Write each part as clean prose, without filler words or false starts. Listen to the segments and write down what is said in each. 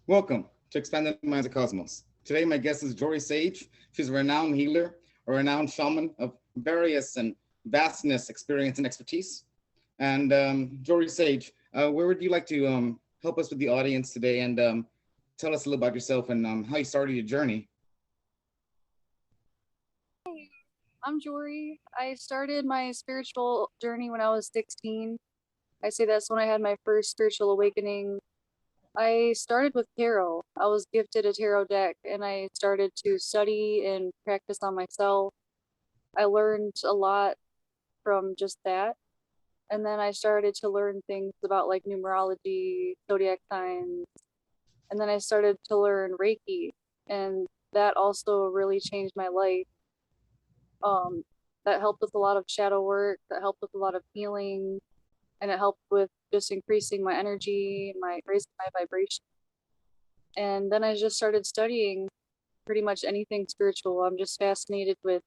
Welcome to Expanding the Minds of Cosmos. Today, my guest is Jorie Sage. She's a renowned healer, a renowned shaman of various and vastness, experience, and expertise. And Jorie Sage, where would you like to help us with the audience today and tell us a little about yourself and how you started your journey? Hey, I'm Jory. I started my spiritual journey when I was 16. I say that's when I had my first spiritual awakening. I started with tarot. I was gifted a tarot deck and I started to study and practice on myself. I learned a lot from just that. And then I started to learn things about like numerology, zodiac signs, and then I started to learn Reiki. And that also really changed my life. Um, that helped with a lot of shadow work, that helped with a lot of healing, and it helped with just increasing my energy, my raising my vibration. And then I just started studying pretty much anything spiritual. I'm just fascinated with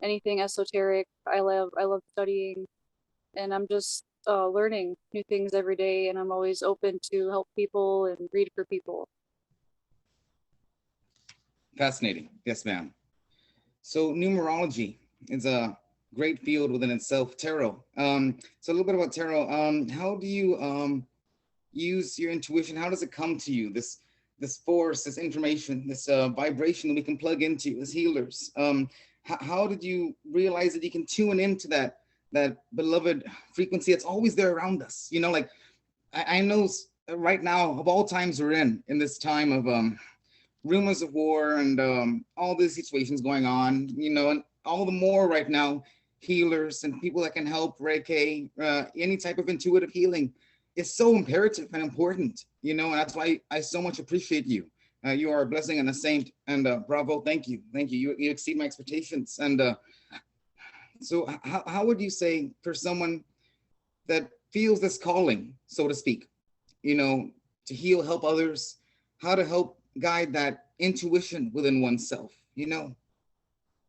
anything esoteric. I love studying, and I'm just learning new things every day. And I'm always open to help people and read for people. Fascinating. Yes, ma'am. So, numerology is a great field within itself. Tarot. So, a little bit about tarot. How do you use your intuition? How does it come to you? This force, this information, this vibration that we can plug into as healers. How did you realize that you can tune into that beloved frequency that's always there around us? You know, like I know right now of all times we're in this time of rumors of war and all these situations going on. You know, and all the more right now, healers and people that can help Reiki, any type of intuitive healing is so imperative and important, you know, and that's why I so much appreciate you. You are a blessing and a saint, and bravo, thank you, thank you. You exceed my expectations. And so, how would you say for someone that feels this calling, so to speak, you know, to heal, help others, how to help guide that intuition within oneself, you know?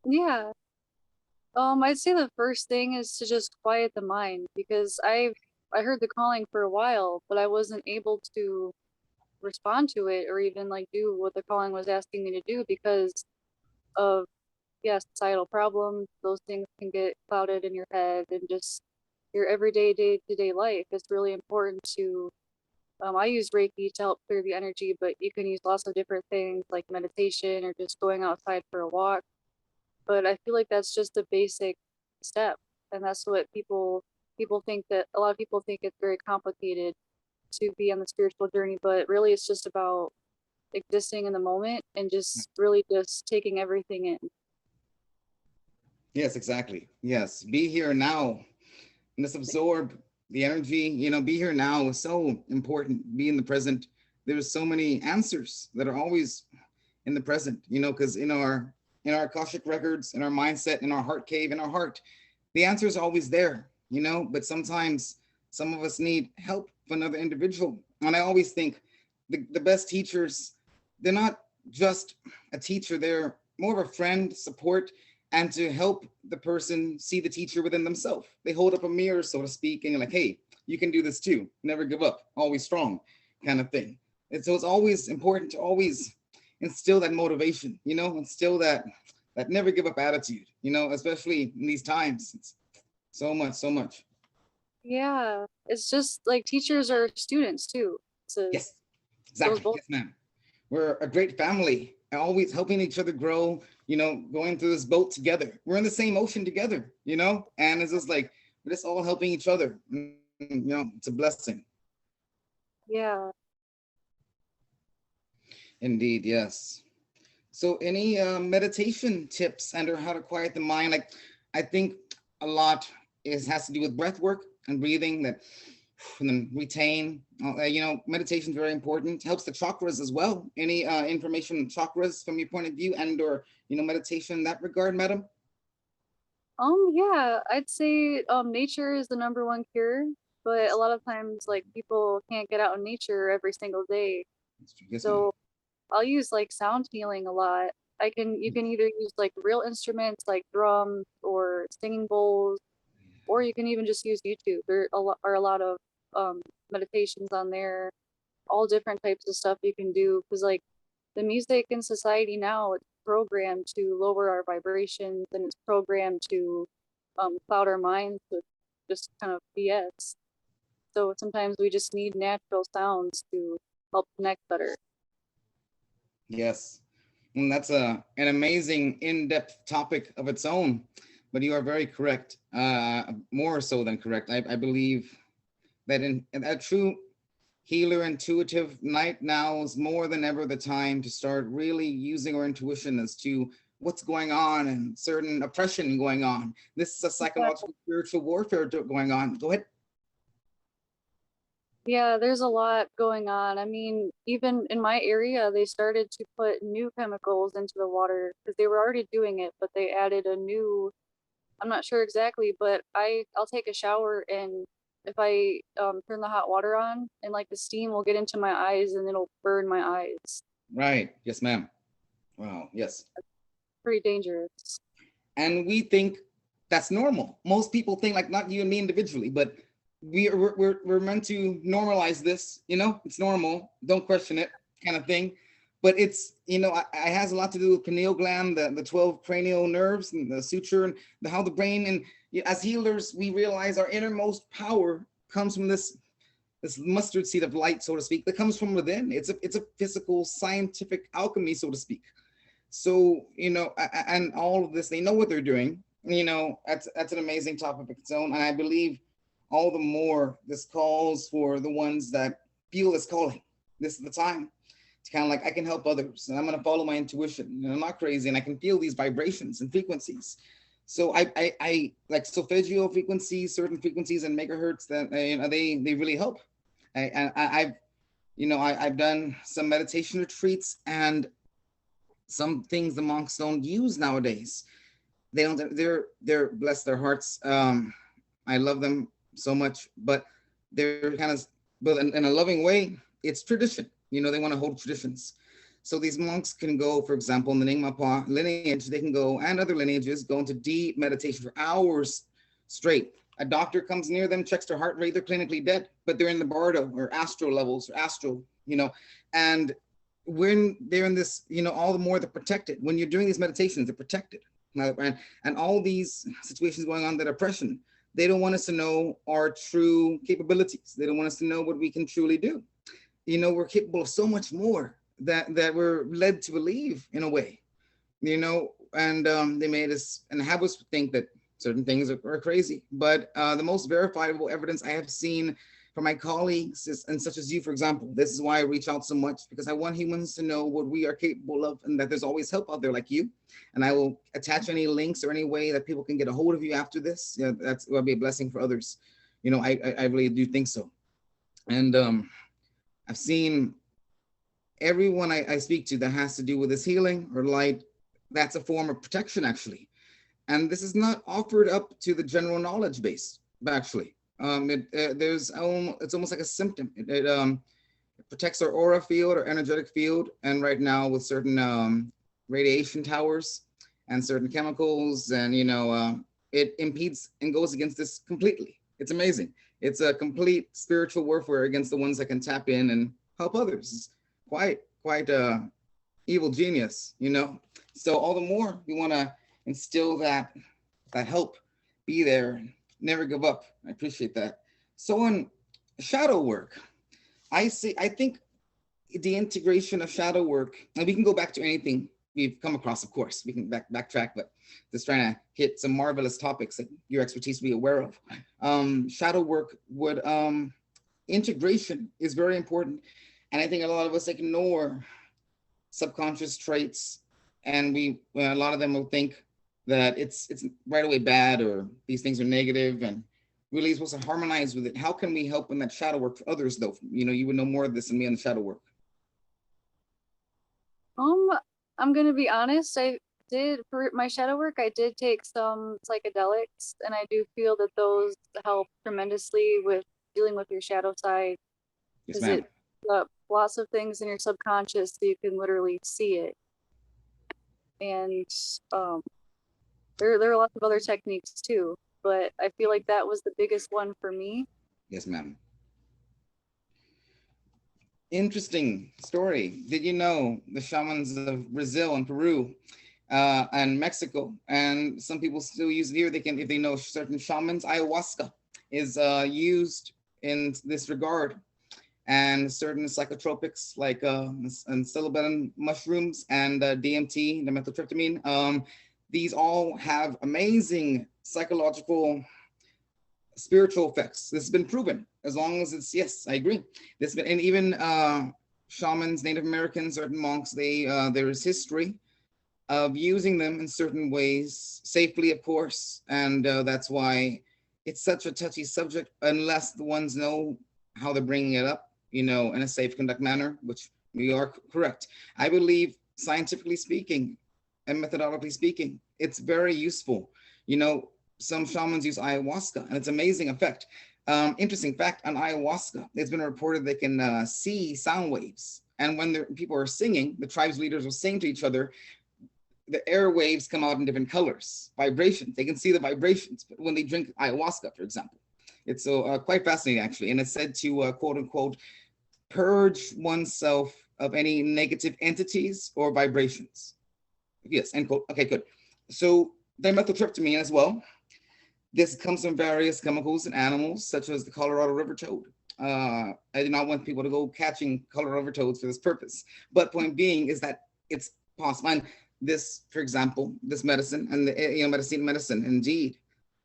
Yeah. I'd say the first thing is to just quiet the mind because I heard the calling for a while, but I wasn't able to respond to it or even like do what the calling was asking me to do because of societal problems. Those things can get clouded in your head and just your everyday day-to-day life. It's really important to I use Reiki to help clear the energy, but you can use lots of different things like meditation or just going outside for a walk. But I feel like that's just a basic step, and that's what people think that a lot of people think it's very complicated to be on the spiritual journey, but really it's just about existing in the moment and just really just taking everything in. Yes, exactly. Yes, be here now and just absorb the energy. You know, be here now is so important. Be in the present. There's so many answers that are always in the present. You know, because in our Akashic records, in our mindset, in our heart cave, in our heart, the answer is always there. You know, but sometimes some of us need help from another individual. And I always think the best teachers, they're not just a teacher, they're more of a friend, support, and to help the person see the teacher within themselves. They hold up a mirror, so to speak, and you're like, hey, you can do this too. Never give up, always strong, kind of thing. And so it's always important to always instill that motivation, you know, instill that never give up attitude, you know, especially in these times. It's so much, so much. Yeah, it's just like teachers are students too. So Yes, goes exactly. both. Yes, ma'am. We're a great family, always helping each other grow, you know, going through this boat together. We're in the same ocean together, you know, and it's just like we're just all helping each other. You know, it's a blessing. Yeah. Indeed, yes. So, any meditation tips and or how to quiet the mind? Like, I think a lot is has to do with breath work and breathing. That and then retain. You know, meditation is very important. Helps the chakras as well. Any information on chakras from your point of view and or you know meditation in that regard, madam? Yeah, I'd say nature is the number one cure, but a lot of times like people can't get out in nature every single day. Yes, ma'am. So I'll use like sound healing a lot. You can either use like real instruments like drums or singing bowls, or you can even just use YouTube. There are a lot of meditations on there. all different types of stuff you can do, because like the music in society now, it's programmed to lower our vibrations, and it's programmed to cloud our minds with just kind of BS. So sometimes we just need natural sounds to help connect better. Yes, and that's an amazing in-depth topic of its own. But you are very correct, more so than correct. I believe that in a true healer intuitive night now is more than ever the time to start really using our intuition as to what's going on and certain oppression going on. This is a psychological spiritual warfare going on. Go ahead. Yeah, there's a lot going on. I mean, even in my area, they started to put new chemicals into the water because they were already doing it, but they added a new, I'm not sure exactly, but I'll take a shower, and if I turn the hot water on, and like the steam will get into my eyes and it'll burn my eyes. Right. Yes, ma'am. Wow. Yes. Pretty dangerous. And we think that's normal. Most people think, like, not you and me individually, but we're meant to normalize this. You know, it's normal. Don't question it, kind of thing. But it's, you know, it has a lot to do with pineal gland, the 12 cranial nerves, and the suture, and how the brain. And as healers, we realize our innermost power comes from this mustard seed of light, so to speak, that comes from within. It's a physical, scientific alchemy, so to speak. So, you know, and all of this, they know what they're doing. You know, that's an amazing topic of its own. And I believe all the more this calls for the ones that feel this calling. This is the time to kind of like, I can help others, and I'm going to follow my intuition, and I'm not crazy, and I can feel these vibrations and frequencies. So I like solfeggio frequencies, certain frequencies and megahertz that you know, they really help. I've done some meditation retreats, and some things the monks don't use nowadays. They don't. They're bless their hearts. I love them so much, but they're kind of, but in a loving way. It's tradition. You know, they want to hold traditions. So these monks can go, for example, in the Nyingma lineage, they can go, and other lineages, go into deep meditation for hours straight. A doctor comes near them, checks their heart rate, they're clinically dead, but they're in the bardo or astral levels, or astral, you know, and when they're in this, you know, all the more they're protected. When you're doing these meditations, they're protected. And all these situations going on, that oppression, they don't want us to know our true capabilities. They don't want us to know what we can truly do. You know, we're capable of so much more that we're led to believe, in a way, you know, and they made us and have us think that certain things are crazy. But the most verifiable evidence I have seen from my colleagues and such as you, for example, this is why I reach out so much, because I want humans to know what we are capable of, and that there's always help out there like you. And I will attach any links or any way that people can get a hold of you after this. Yeah, that's will be a blessing for others. You know, I really do think so. And I've seen everyone I speak to that has to do with this healing or light, that's a form of protection, actually. And this is not offered up to the general knowledge base, actually. It's almost like a symptom. It protects our aura field or energetic field. And right now with certain radiation towers and certain chemicals, and, you know, it impedes and goes against this completely. It's amazing. It's a complete spiritual warfare against the ones that can tap in and help others. It's quite evil genius, you know? So all the more we want to instill that help, be there, never give up. I appreciate that. So in shadow work, I think the integration of shadow work, and we can go back to anything we've come across, of course, we can backtrack, but just trying to hit some marvelous topics that your expertise be aware of. Shadow work would, integration is very important. And I think a lot of us ignore subconscious traits, and a lot of them will think that it's right away bad, or these things are negative, and really supposed to harmonize with it. How can we help in that shadow work for others, though? You know, you would know more of this than me on the shadow work. I'm gonna be honest. I did, for my shadow work, I did take some psychedelics, and I do feel that those help tremendously with dealing with your shadow side, Yes, because ma'am. lots of things in your subconscious, so you can literally see it. And there are lots of other techniques too, but I feel like that was the biggest one for me. Yes, ma'am. Interesting story. Did you know the shamans of Brazil and Peru and Mexico, and some people still use it here? They can, if they know certain shamans, ayahuasca is used in this regard, and certain psychotropics like and psilocybin mushrooms and DMT, the methyltryptamine. These all have amazing psychological spiritual effects. This has been proven as long as it's, yes, I agree. This been, and even shamans, Native Americans, certain monks, they there is history of using them in certain ways, safely, of course, and that's why it's such a touchy subject unless the ones know how they're bringing it up, you know, in a safe conduct manner, which we are correct. I believe, scientifically speaking and methodologically speaking, it's very useful. You know, some shamans use ayahuasca and it's amazing effect. Interesting fact on ayahuasca, it's been reported they can see sound waves. And when people are singing, the tribe's leaders will sing to each other, the air waves come out in different colors, vibrations. They can see the vibrations when they drink ayahuasca, for example. It's so quite fascinating, actually. And it's said to, quote unquote, purge oneself of any negative entities or vibrations. Yes, end quote. Okay, good. So dimethyltryptamine as well. This comes from various chemicals in animals, such as the Colorado river toad. I do not want people to go catching Colorado river toads for this purpose. But point being is that it's possible. And this, for example, this medicine and the medicine, indeed,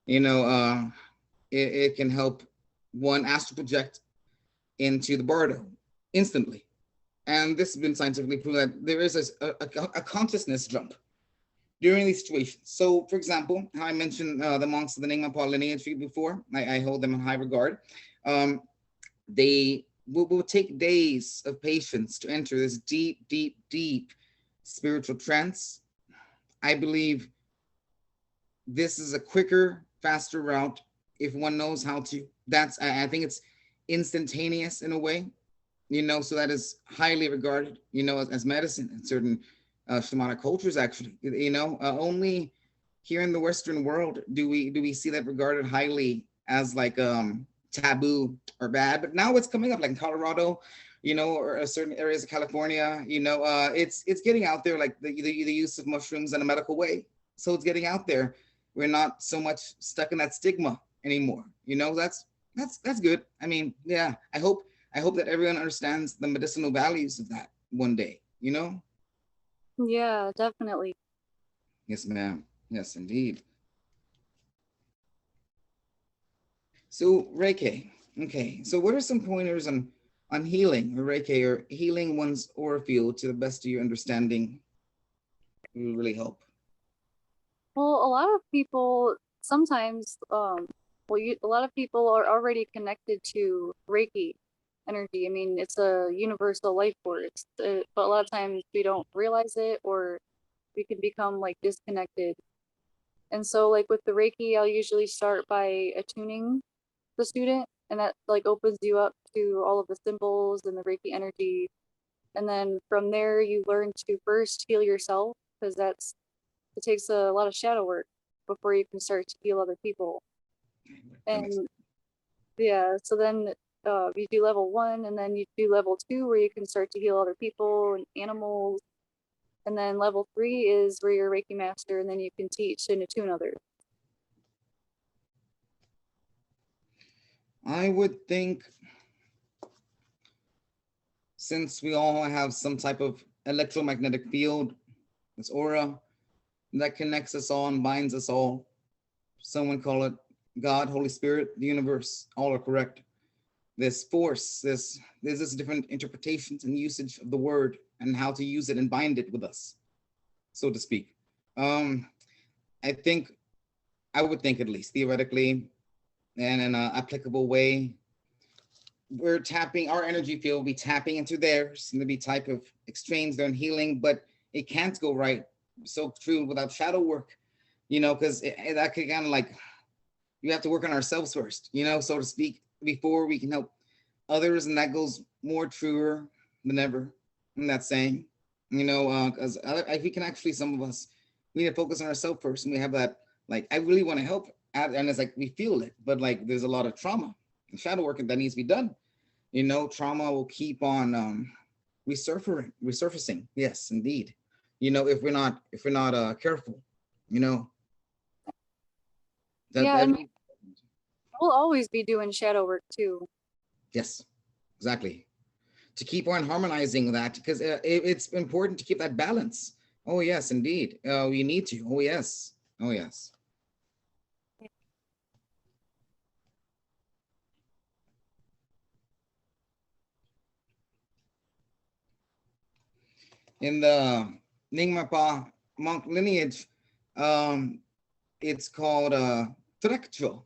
it can help one astral project into the bardo instantly. And this has been scientifically proven that there is a consciousness jump during these situations. So, for example, how I mentioned the monks of the Nyingma lineage before, I hold them in high regard. They will take days of patience to enter this deep, deep, deep spiritual trance. I believe this is a quicker, faster route if one knows how to. I think it's instantaneous in a way, so that is highly regarded, as medicine in certain shamanic cultures, actually. Only here in the Western world do we see that regarded highly as like taboo or bad. But now it's coming up, like in Colorado, or certain areas of California. It's getting out there, like the use of mushrooms in a medical way. So it's getting out there. We're not so much stuck in that stigma anymore. That's good. I mean, yeah. I hope that everyone understands the medicinal values of that one day. Yeah, definitely. Yes, ma'am. Yes, indeed. So Reiki. Okay. So what are some pointers on healing or Reiki or healing one's aura field to the best of your understanding? It will really help. Well, a lot of people sometimes, a lot of people are already connected to Reiki energy. I mean, it's a universal life force, but a lot of times we don't realize it, or we can become like disconnected. And so, like with the Reiki, I'll usually start by attuning the student, and that like opens you up to all of the symbols and the Reiki energy. And then from there, you learn to first heal yourself, because it takes a lot of shadow work before you can start to heal other people. And yeah, so then you do level 1, and then you do level 2 where you can start to heal other people and animals. And then level 3 is where you're a Reiki master, and then you can teach and attune others. I would think, since we all have some type of electromagnetic field, this aura that connects us all and binds us all, someone call it God, Holy Spirit, the universe, all are correct. This force, there's this different interpretations and usage of the word and how to use it and bind it with us, so to speak. I would think, at least theoretically and in an applicable way, we're tapping our energy field, be tapping into theirs, and there'll be type of exchange there and healing, but it can't go right. So true, without shadow work, because that could kind of like, you have to work on ourselves first, so to speak, before we can help others. And that goes more truer than ever in that saying, because if we can actually, some of us, we need to focus on ourselves first. And we have that, like, I really want to help. And it's like, we feel it, but like, there's a lot of trauma and shadow work that needs to be done, You know, trauma will keep on resurfacing. Yes, indeed. You know, if we're not careful, you know, that Yeah, and every we'll always be doing shadow work too. yes, exactly. To keep on harmonizing that, because it's important to keep that balance. Oh yes, indeed. We need to. Oh yes. Oh yes. In the Nyingmapa monk lineage, um, it's called trekcho,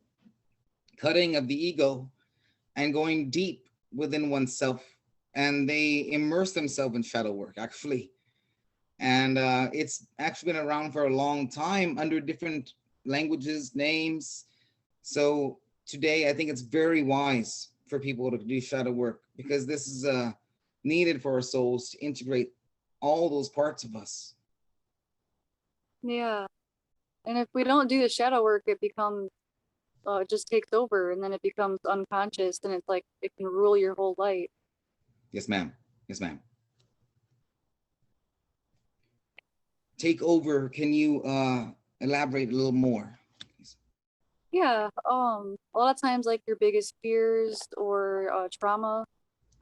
cutting of the ego and going deep within oneself. And they immerse themselves in shadow work, actually. And it's actually been around for a long time under different languages, names. So today, I think it's very wise for people to do shadow work because this is needed for our souls to integrate all those parts of us. Yeah. And if we don't do the shadow work, it becomes, it just takes over and then it becomes unconscious and it's like it can rule your whole life. Yes, ma'am. Yes, ma'am. Take over. Can you elaborate a little more? Yeah. A lot of times, like your biggest fears or trauma,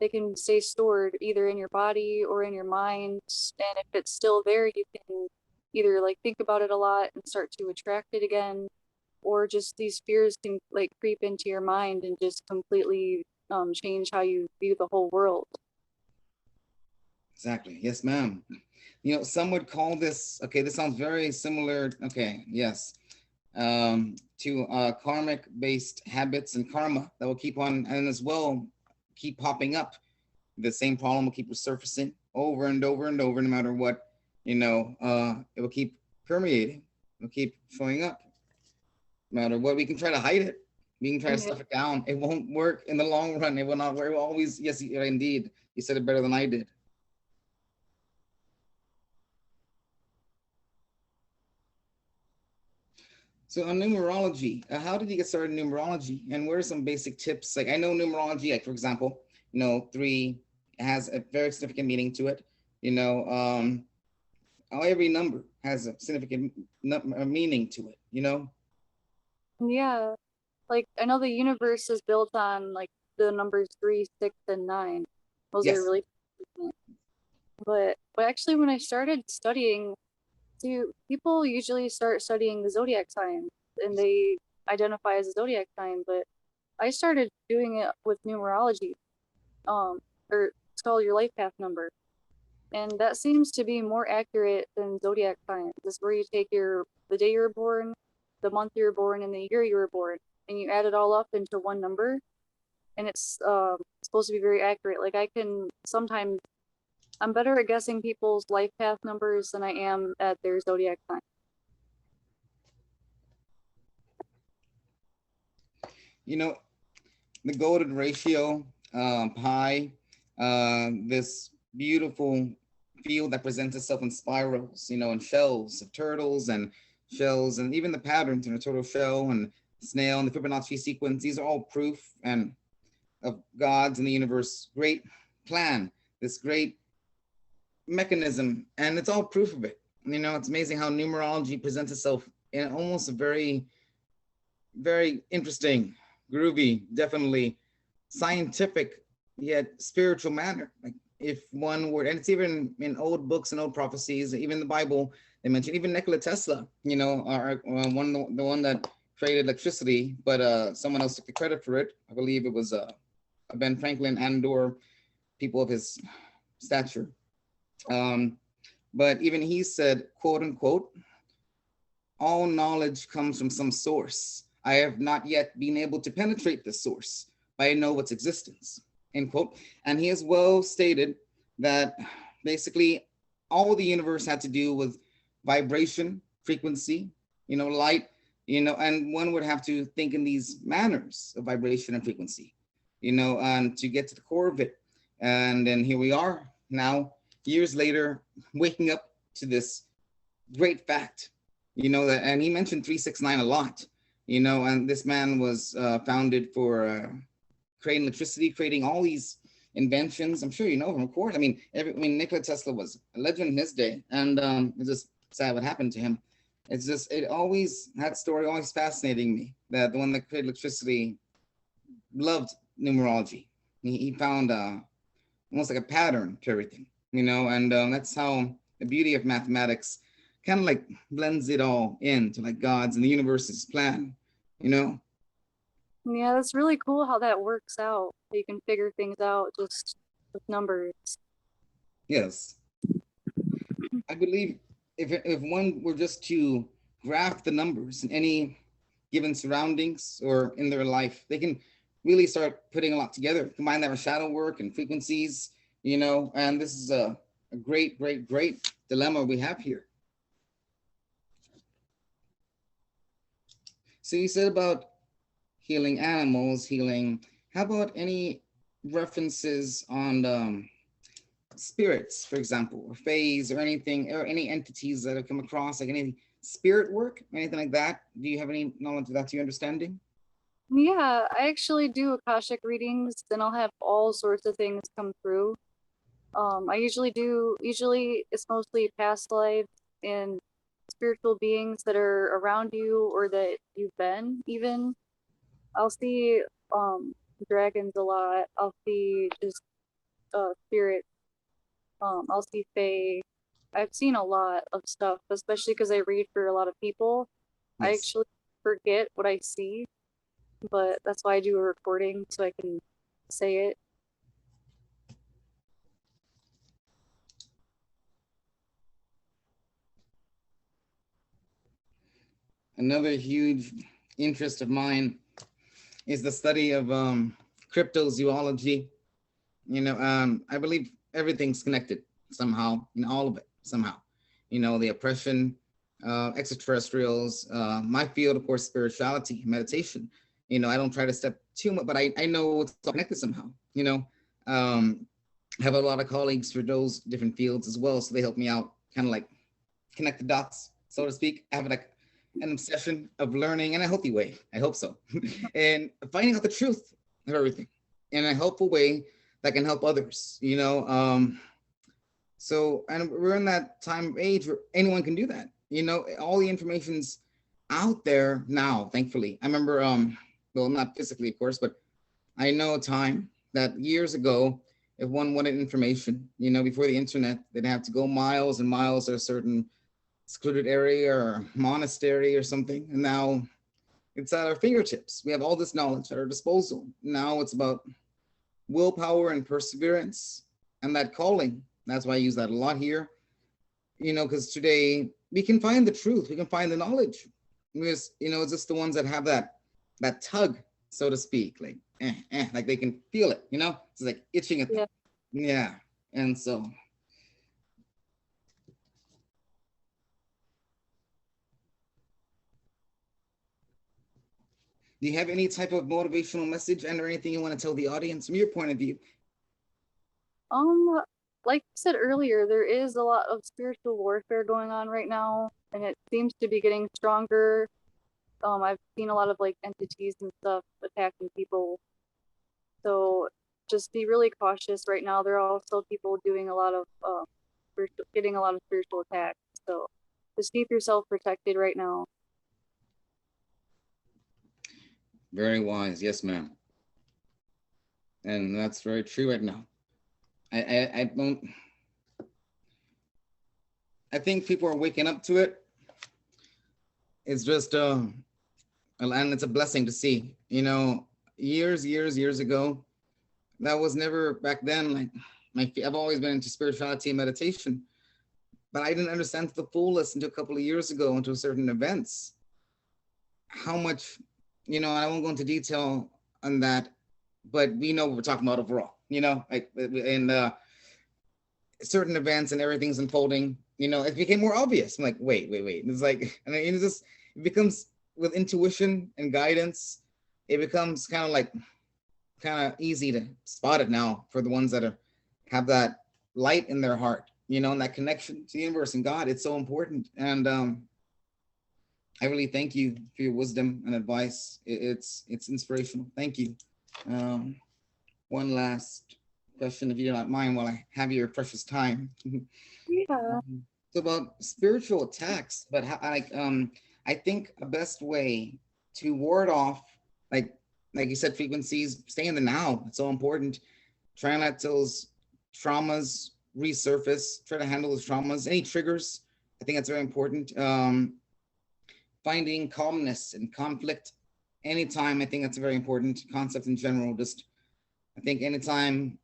they can stay stored either in your body or in your mind. And if it's still there, you can either like think about it a lot and start to attract it again, or just these fears can like creep into your mind and just completely change how you view the whole world. Exactly. Yes, ma'am. You know, some would call this, okay, this sounds very similar. Okay, yes. To karmic based habits and karma that will keep on and as well keep popping up. The same problem will keep resurfacing over and over and over, no matter what, you know, it will keep permeating, it'll keep showing up. No matter what, we can try to hide it. We can try to Yeah. stuff it down. It won't work in the long run. It will not work. It will always, yes, indeed. You said it better than I did. So on numerology, how did you get started in numerology? And what are some basic tips? Like I know numerology, like for example, you know, three has a very significant meaning to it. You know, every number has a significant meaning to it. You know. Yeah. Like I know the universe is built on like the numbers 3, 6, and 9. Those are Yes. really, but actually when I started studying, see, people usually start studying the zodiac signs and they identify as a zodiac sign, but I started doing it with numerology, um, or it's called your life path number. And that seems to be more accurate than zodiac signs. This is where you take the day you were born, the month you were born, and the year you were born, and you add it all up into one number. And it's supposed to be very accurate. Like I can sometimes I'm better at guessing people's life path numbers than I am at their zodiac sign. You know, the golden ratio, pi, this beautiful field that presents itself in spirals, you know, in shells of turtles and shells, and even the patterns in a turtle shell and snail and the Fibonacci sequence. These are all proof and of God's and the universe great plan, this great mechanism, and it's all proof of it. You know, it's amazing how numerology presents itself in almost a very, very interesting, groovy, definitely scientific yet spiritual manner. Like if one word, and it's even in old books and old prophecies, even the Bible, they mention even Nikola Tesla. You know, the one that created electricity, but someone else took the credit for it. I believe it was Ben Franklin and/or people of his stature. But even he said, quote unquote, all knowledge comes from some source. I have not yet been able to penetrate this source, but I know its existence, end quote. And he has well stated that basically all the universe had to do with vibration, frequency, you know, light, you know, and one would have to think in these manners of vibration and frequency, you know, and to get to the core of it. And then here we are now, years later, waking up to this great fact, you know, that, and he mentioned 369 a lot, you know, and this man was founded for creating electricity, creating all these inventions. I'm sure you know him, of course. I mean, Nikola Tesla was a legend in his day, and it's just sad what happened to him. It's just, that story always fascinating me, that the one that created electricity loved numerology. He found almost like a pattern to everything, and that's how the beauty of mathematics kind of like blends it all into like God's and the universe's plan, Yeah, that's really cool how that works out. You can figure things out just with numbers. Yes. I believe if one were just to graph the numbers in any given surroundings or in their life, they can really start putting a lot together, combine that with shadow work and frequencies, and this is a great, great, great dilemma we have here. So you said about healing animals, how about any references on spirits, for example, or phase, or anything, or any entities that have come across, like any spirit work, anything like that? Do you have any knowledge of that to your understanding? Yeah, I actually do Akashic readings, and I'll have all sorts of things come through. I usually it's mostly past lives and spiritual beings that are around you or that you've been even. I'll see dragons a lot. I'll see just spirits. I'll see fae. I've seen a lot of stuff, especially because I read for a lot of people. Yes. I actually forget what I see, but that's why I do a recording so I can say it. Another huge interest of mine is the study of cryptozoology. I believe everything's connected somehow, in all of it somehow. The oppression, extraterrestrials, my field, of course, spirituality, meditation. I don't try to step too much, but I know it's all connected somehow. I have a lot of colleagues for those different fields as well, so they help me out, kind of like connect the dots, so to speak. I have like an obsession of learning in a healthy way. I hope so. And finding out the truth of everything in a helpful way that can help others, so, and we're in that time of age where anyone can do that. All the information's out there now, thankfully. I remember, well, not physically, of course, but I know a time that years ago, if one wanted information, before the internet, they'd have to go miles and miles to a certain secluded area or monastery or something. And now it's at our fingertips. We have all this knowledge at our disposal. Now it's about willpower and perseverance and that calling. That's why I use that a lot here, because today we can find the truth. We can find the knowledge. Because, it's just the ones that have that tug, so to speak, like, like they can feel it, it's like itching at them. Yeah. And so. Do you have any type of motivational message and or anything you want to tell the audience from your point of view? Like I said earlier, there is a lot of spiritual warfare going on right now, and it seems to be getting stronger. I've seen a lot of like entities and stuff attacking people. So just be really cautious right now. There are also people doing a lot of getting a lot of spiritual attacks. So just keep yourself protected right now. Very wise, yes, ma'am. And that's very true right now. I don't. I think people are waking up to it. It's just and it's a blessing to see. Years ago, that was never back then. Like I've always been into spirituality and meditation, but I didn't understand to the fullest until a couple of years ago, into certain events, how much, I won't go into detail on that, but we know what we're talking about overall, like in certain events and everything's unfolding, it became more obvious. I'm like, wait. It's like, and it becomes with intuition and guidance, it becomes kind of easy to spot it now for the ones that have that light in their heart, and that connection to the universe and God. It's so important. And I really thank you for your wisdom and advice. It's inspirational. Thank you. one last question, if you don't mind, while I have your precious time. Yeah. So about spiritual attacks, but how, I think a best way to ward off, like like you said, frequencies, stay in the now. It's so important. Try and let those traumas resurface. Try to handle those traumas. Any triggers, I think that's very important. Finding calmness in conflict anytime, I think that's a very important concept in general. Just, I think anytime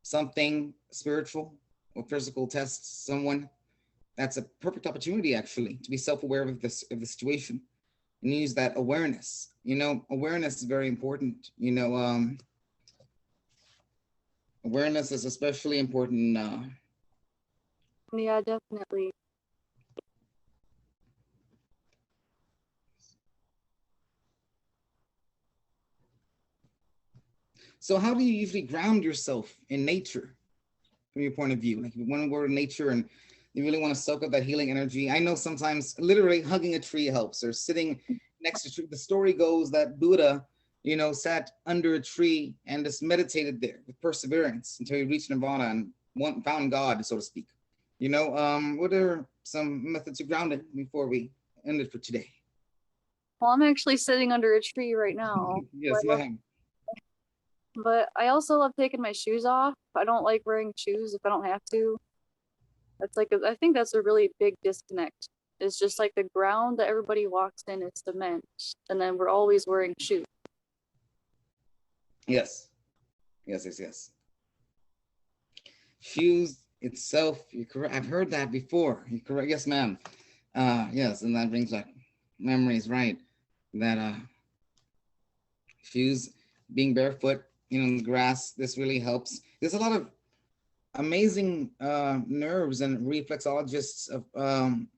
something spiritual or physical tests someone, that's a perfect opportunity actually to be self-aware of this, of the situation, and use that awareness. You know, awareness is very important. You know, awareness is especially important. Yeah, definitely. So how do you usually ground yourself in nature from your point of view? Like, if you want to go to nature and you really want to soak up that healing energy. I know sometimes literally hugging a tree helps, or sitting next to a tree. The story goes that Buddha, you know, sat under a tree and just meditated there with perseverance until he reached nirvana and found God, so to speak. You know, what are some methods of grounding before we end it for today? Well, I'm actually sitting under a tree right now. Yes, ma'am. But I also love taking my shoes off. I don't like wearing shoes if I don't have to. That's like I think that's a really big disconnect. It's just like the ground that everybody walks in is cement, and then we're always wearing shoes. Yes, yes, yes, yes. Shoes itself, you're correct. I've heard that before. You're correct. Yes, ma'am. Yes, and that brings back memories, right? That shoes, being barefoot, you know, in the grass, this really helps. There's a lot of amazing nerves and reflexologists of,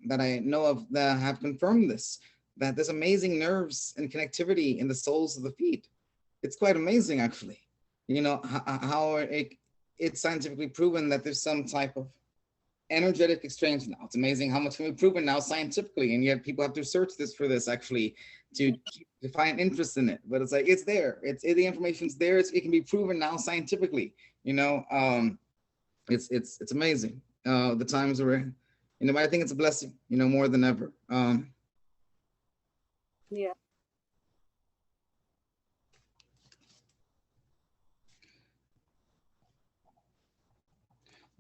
that I know of that have confirmed this, that there's amazing nerves and connectivity in the soles of the feet. It's quite amazing, actually. You know, how it's scientifically proven that there's some type of energetic exchange now. It's amazing how much can be proven now scientifically, and yet people have to search this for this actually to find interest in it. But it's like, it's there. The information's there. It can be proven now scientifically. You know, it's amazing. The times we're in. You know, but I think it's a blessing. You know, more than ever. Yeah.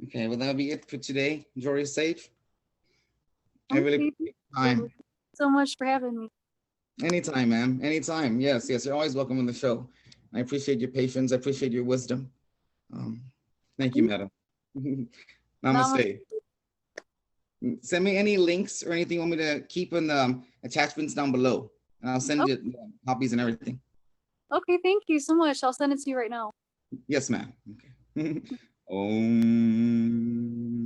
Okay, well, that'll be it for today, Jorie Sage. I Okay. really appreciate your time. So much for having me. Anytime, ma'am. Anytime. Yes, yes. You're always welcome on the show. I appreciate your patience. I appreciate your wisdom. Thank you, madam. Namaste. Send me any links or anything you want me to keep in the attachments down below, and I'll send you copies and everything. Okay, thank you so much. I'll send it to you right now. Yes, ma'am. Okay. Om.